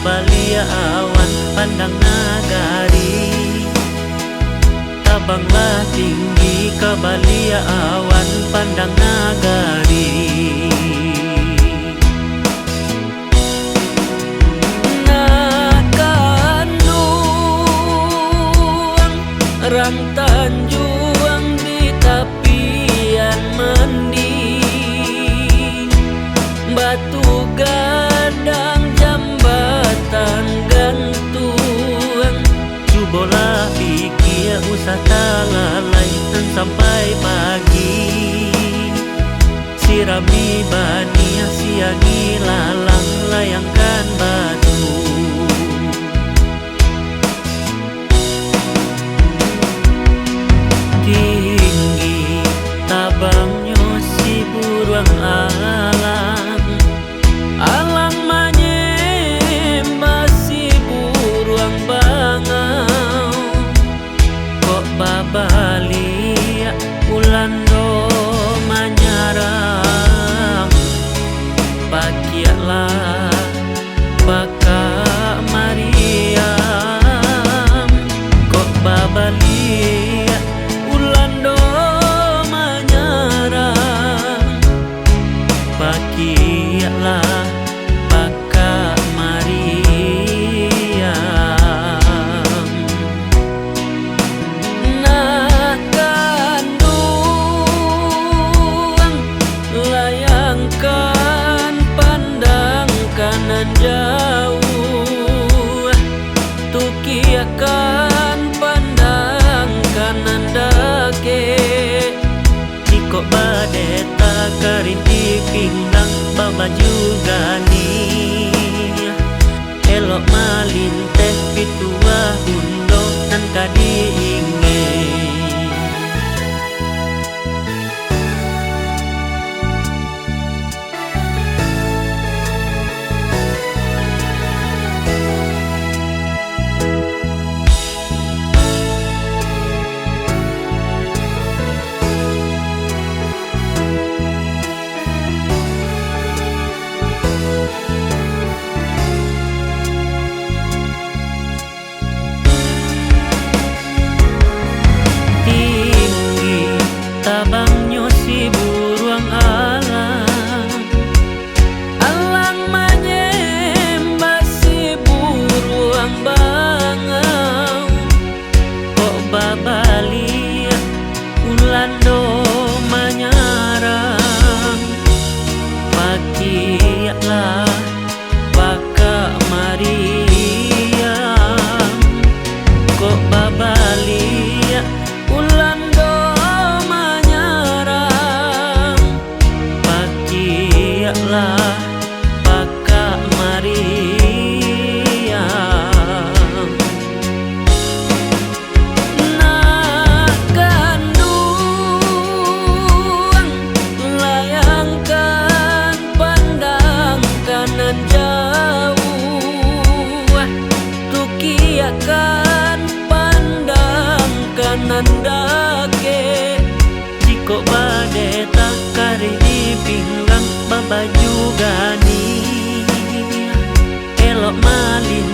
balia awan pandang nagari. Tabanglah tinggi ka balia awan pandang nagari. Rang Tanjung di tapian mending, batu gadang jambatan gantung. Cubolah pikir usah talalai dan sampai pagi. Sirami bania siangi lalang layangkan batu. Tinggi tabangnya si buruang alang, alang manyembah si buruang bangau. Kok babali ulando manyarang, pakialah baka mariam. Kok babali pakialah baka mariam. Nah kandung layangkan pandang kanan jauh, tukiakan pandang kanan dake. Kok badeta karinti pinggang babaju gani, elok malinteh pitua hundo nan kadiinge. Tabangnya si buruang alang, alang manyembah si buruang bangau. Kok babali ulando manyarang, pakialah baka mariam. Kok babali ulando pakialah baka mariam. Nah kandung layangkan pandang kanan jauh, tukiakan pandang kanan dake. Jiko badeta kari di pinggang babaju gani, elok malin